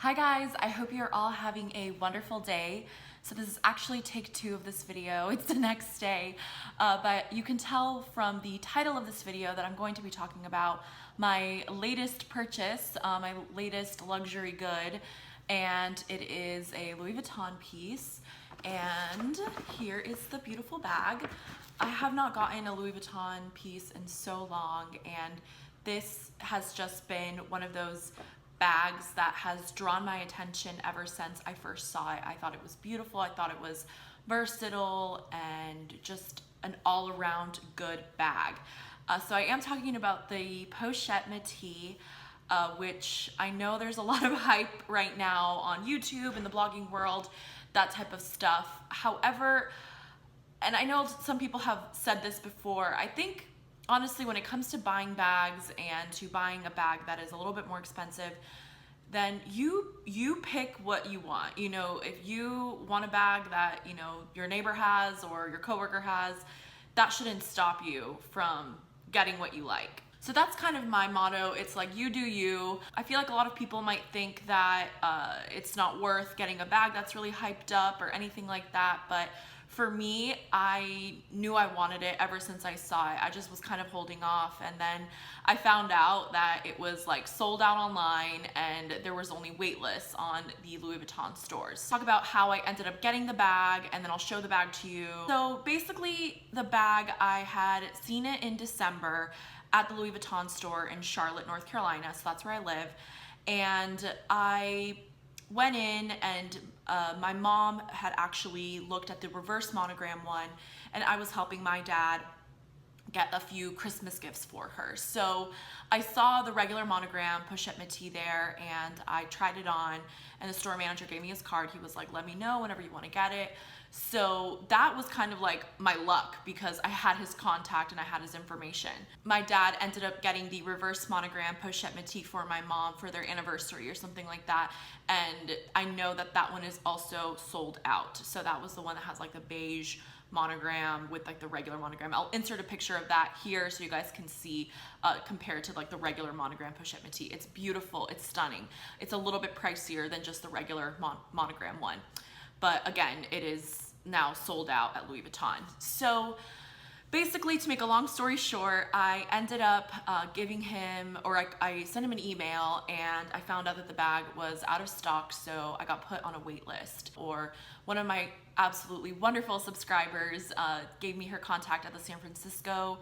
Hi guys, I hope you're all having a wonderful day. So this is actually take 2 of this video. It's the next day, but you can tell from the title of this video that I'm going to be talking about my latest purchase, my latest luxury good, and it is a Louis Vuitton piece. And here is the beautiful bag. I have not gotten a Louis Vuitton piece in so long, and this has just been one of those bags that has drawn my attention ever since I first saw it. I thought it was beautiful. I thought it was versatile and just an all-around good bag. So I am talking about the Pochette Métis, which I know there's a lot of hype right now on YouTube and the blogging world, that type of stuff. However, and I know some people have said this before, I think honestly, when it comes to buying bags and to buying a bag that is a little bit more expensive, then you pick what you want. You know, if you want a bag that, you know, your neighbor has or your coworker has, that shouldn't stop you from getting what you like. So that's kind of my motto. It's like, you do you. I feel like a lot of people might think that it's not worth getting a bag that's really hyped up or anything like that, but for me, I knew I wanted it ever since I saw it. I just was kind of holding off, and then I found out that it was like sold out online and there was only wait lists on the Louis Vuitton stores. Talk about how I ended up getting the bag, and then I'll show the bag to you. So basically the bag, I had seen it in December at the Louis Vuitton store in Charlotte, North Carolina, so that's where I live, and I went in and my mom had actually looked at the reverse monogram one, and I was helping my dad get a few Christmas gifts for her. So I saw the regular monogram Pochette Métis there, and I tried it on, and the store manager gave me his card. He was like, let me know whenever you want to get it. So that was kind of like my luck, because I had his contact and I had his information. My dad ended up getting the reverse monogram Pochette Métis for my mom for their anniversary or something like that, and I know that that one is also sold out. So that was the one that has like the beige monogram with like the regular monogram. I'll insert a picture of that here so you guys can see compared to like the regular monogram Pochette Métis. It's beautiful, it's stunning. It's a little bit pricier than just the regular monogram one, but again, it is now sold out at Louis Vuitton. So basically, to make a long story short, I ended up giving him, or I sent him an email, and I found out that the bag was out of stock, so I got put on a wait list. Or one of my absolutely wonderful subscribers gave me her contact at the San Francisco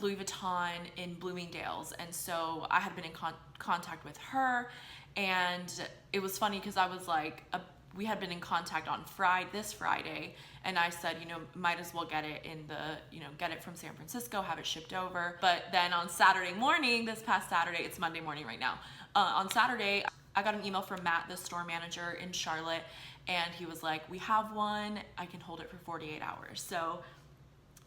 Louis Vuitton in Bloomingdale's, and so I had been in contact with her, and it was funny because I was like, we had been in contact on this Friday, and I said, you know, might as well get it in the, you know, get it from San Francisco, have it shipped over. But then on Saturday morning, this past Saturday, it's Monday morning right now, on Saturday, I got an email from Matt, the store manager in Charlotte, and he was like, we have one, I can hold it for 48 hours. So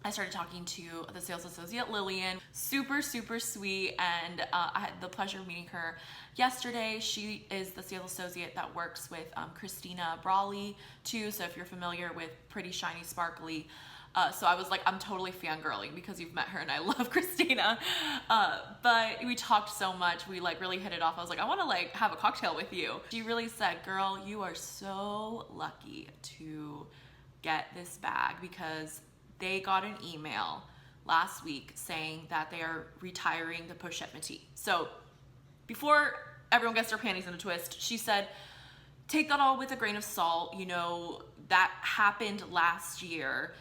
I started talking to the sales associate, Lillian, super sweet, and I had the pleasure of meeting her yesterday. She is the sales associate that works with Christina Brawley too, so if you're familiar with Pretty Shiny Sparkly. So I was like, I'm totally fangirling because you've met her and I love Christina. But we talked so much, we like really hit it off. I was like, I wanna like have a cocktail with you. She really said, girl, you are so lucky to get this bag, because they got an email last week saying that they are retiring the Pochette Métis. So before everyone gets their panties in a twist, she said, take that all with a grain of salt. You know, that happened last year.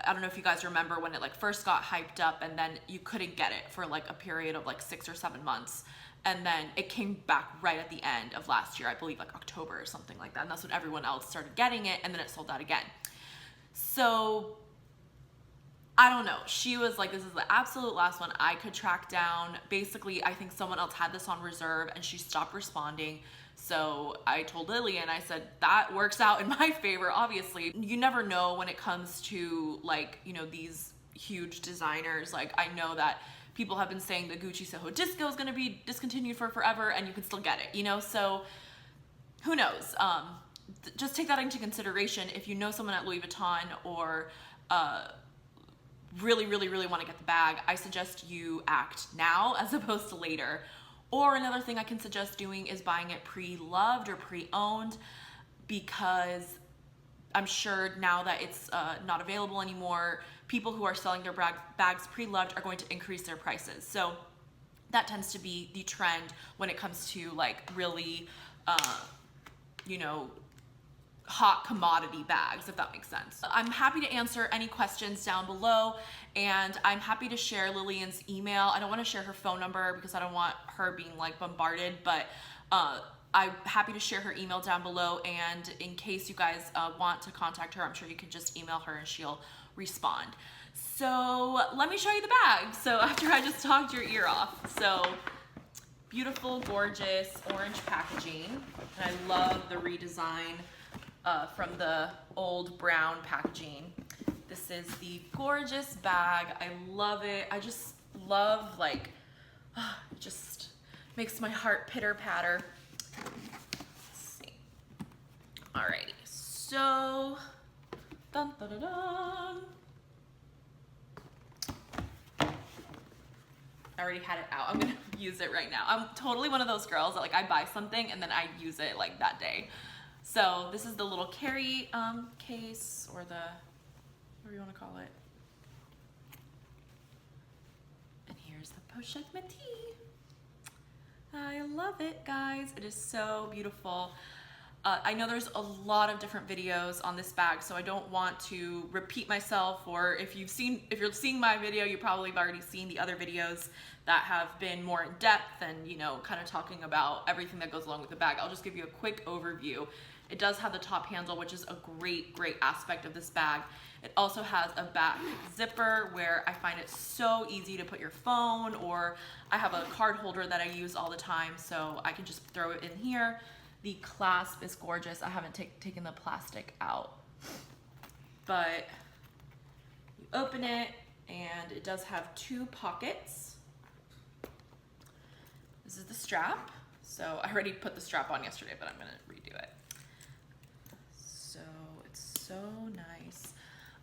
I don't know if you guys remember when it like first got hyped up, and then you couldn't get it for like a period of like 6 or 7 months. And then it came back right at the end of last year, I believe like October or something like that. And that's when everyone else started getting it, and then it sold out again. So I don't know. She was like, this is the absolute last one I could track down. Basically, I think someone else had this on reserve and she stopped responding. So I told Lily, and I said, that works out in my favor, obviously. You never know when it comes to like, you know, these huge designers. Like, I know that people have been saying the Gucci Soho Disco is gonna be discontinued for forever, and you can still get it, you know? So who knows? Just take that into consideration. If you know someone at Louis Vuitton, or really want to get the bag, I suggest you act now as opposed to later, Or another thing I can suggest doing is buying it pre-loved or pre-owned, because I'm sure now that it's not available anymore, people who are selling their bags pre-loved are going to increase their prices. So that tends to be the trend when it comes to like really, you know, hot commodity bags, if that makes sense. I'm happy to answer any questions down below, and I'm happy to share Lillian's email. I don't want to share her phone number because I don't want her being like bombarded, but I'm happy to share her email down below, and in case you guys want to contact her, I'm sure you can just email her and she'll respond. So let me show you the bag. So after I just talked your ear off. So beautiful, gorgeous orange packaging. And I love the redesign from the old brown packaging. This is the gorgeous bag. I love it. I just love, like, it just makes my heart pitter patter. Let's see. Alrighty, so dun, dun, dun, dun. I already had it out. I'm gonna use it right now. I'm totally one of those girls that like I buy something and then I use it like that day. So this is the little carry case, or the, whatever you want to call it. And here's the Pochette Métis. I love it, guys. It is so beautiful. I know there's a lot of different videos on this bag, so I don't want to repeat myself, or if you're seeing my video, you probably have already seen the other videos that have been more in depth and, you know, kind of talking about everything that goes along with the bag. I'll just give you a quick overview. It does have the top handle, which is a great aspect of this bag. It also has a back zipper where I find it so easy to put your phone, or I have a card holder that I use all the time, so I can just throw it in here. The clasp is gorgeous. I haven't taken the plastic out, but you open it and it does have 2 pockets. This is the strap. So I already put the strap on yesterday, but I'm gonna redo it. So it's so nice.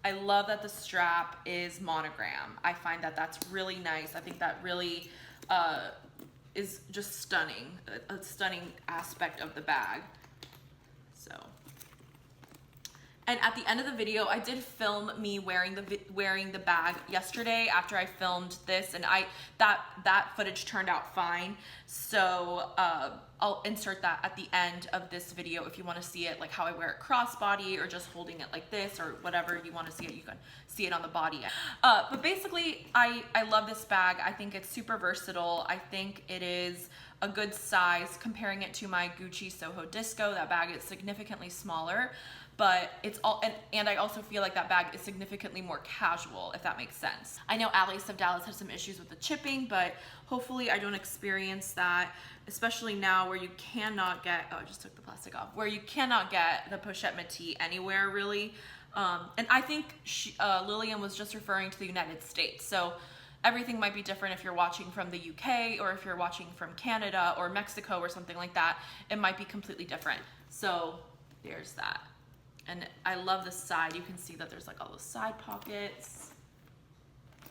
I love that the strap is monogram. I find that that's really nice. I think that really is just stunning, a stunning aspect of the bag. So, and at the end of the video, I did film me wearing the bag yesterday after I filmed this, and that footage turned out fine. So I'll insert that at the end of this video if you want to see it, like how I wear it crossbody or just holding it like this, or whatever you want to see it, you can see it on the body. But basically, I love this bag. I think it's super versatile. I think it is a good size. Comparing it to my Gucci Soho Disco, that bag is significantly smaller, but it's all, and I also feel like that bag is significantly more casual, if that makes sense. I know Alice of Dallas had some issues with the chipping, but hopefully I don't experience that, especially now where you cannot get, oh, I just took the plastic off, where you cannot get the Pochette Métis anywhere really. And I think Lillian was just referring to the United States. So everything might be different if you're watching from the UK, or if you're watching from Canada or Mexico or something like that. It might be completely different. So there's that. And I love the side. You can see that there's like all those side pockets.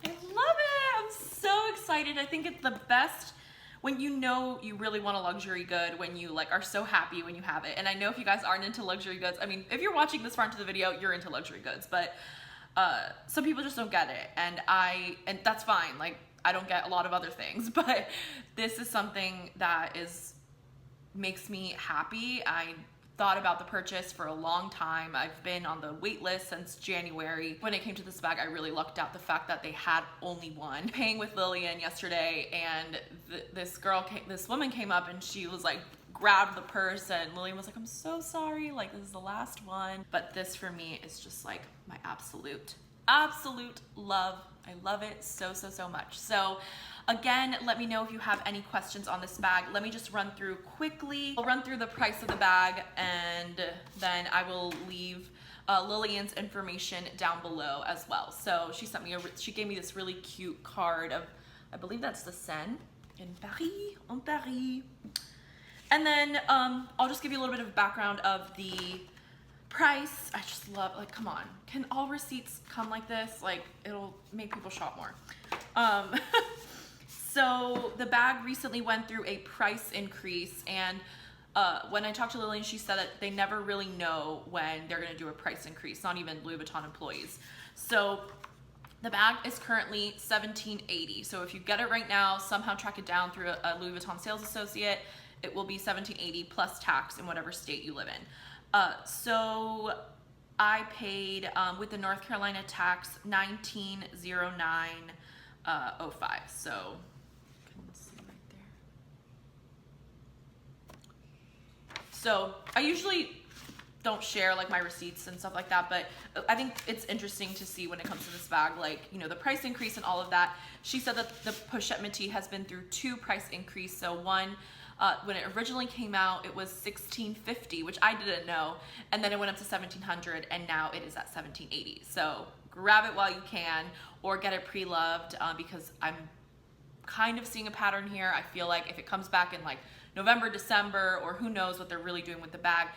I love it. I'm so excited. I think it's the best when you know you really want a luxury good, when you like are so happy when you have it. And I know if you guys aren't into luxury goods, I mean, if you're watching this far into the video, you're into luxury goods, but some people just don't get it. And that's fine. Like, I don't get a lot of other things, but this is something that makes me happy. I thought about the purchase for a long time. I've been on the wait list since January. When it came to this bag, I really lucked out the fact that they had only one. Paying with Lillian yesterday, and this woman came up and she was like, grabbed the purse, and Lillian was like, I'm so sorry, like this is the last one. But this for me is just like my absolute love. I love it so much. So again, let me know if you have any questions on this bag. Let me just run through quickly. I'll run through the price of the bag, and then I will leave Lillian's information down below as well. So she gave me this really cute card of, I believe that's the Seine in Paris. And then I'll just give you a little bit of background of the price. I just love, like, come on, can all receipts come like this? Like, it'll make people shop more. So the bag recently went through a price increase, and when I talked to Lillian, she said that they never really know when they're gonna do a price increase, not even Louis Vuitton employees. So the bag is currently $17.80. So if you get it right now, somehow track it down through a Louis Vuitton sales associate, it will be $17.80 plus tax in whatever state you live in. So I paid with the North Carolina tax $1909.05. So you can see right there. So I usually don't share like my receipts and stuff like that, but I think it's interesting to see when it comes to this bag, like, you know, the price increase and all of that. She said that the Pochette Métis has been through 2 price increase. So one, when it originally came out, it was $16.50, which I didn't know, and then it went up to $1700, and now it is at $17.80. So grab it while you can, or get it pre-loved, because I'm kind of seeing a pattern here. I feel like if it comes back in like November, December, or who knows what they're really doing with the bag,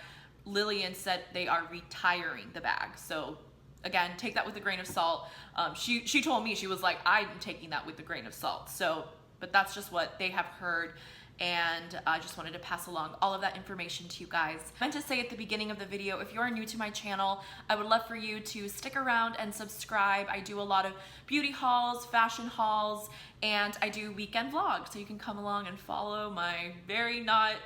Lillian said they are retiring the bag. So again, take that with a grain of salt. She told me, she was like, I'm taking that with a grain of salt. So, but that's just what they have heard. And I just wanted to pass along all of that information to you guys. I meant to say at the beginning of the video, if you're new to my channel, I would love for you to stick around and subscribe. I do a lot of beauty hauls, fashion hauls, and I do weekend vlogs. So you can come along and follow my very not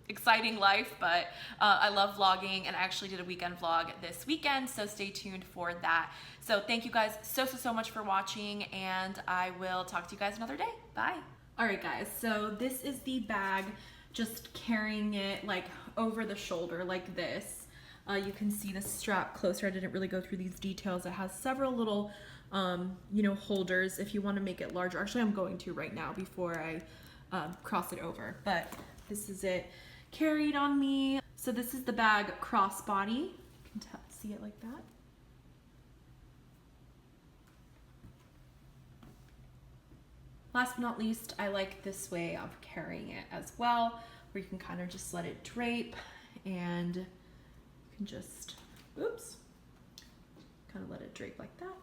exciting life, but I love vlogging, and I actually did a weekend vlog this weekend, so stay tuned for that. So thank you guys so much for watching, and I will talk to you guys another day. Bye. All right guys, so this is the bag, just carrying it like over the shoulder like this. You can see the strap closer. I didn't really go through these details. It has several little you know, holders if you want to make it larger. Actually, I'm going to right now before I cross it over, but this is it carried on me. So this is the bag crossbody. You can see it like that. Last but not least, I like this way of carrying it as well, where you can kind of just let it drape, and you can just, oops, kind of let it drape like that.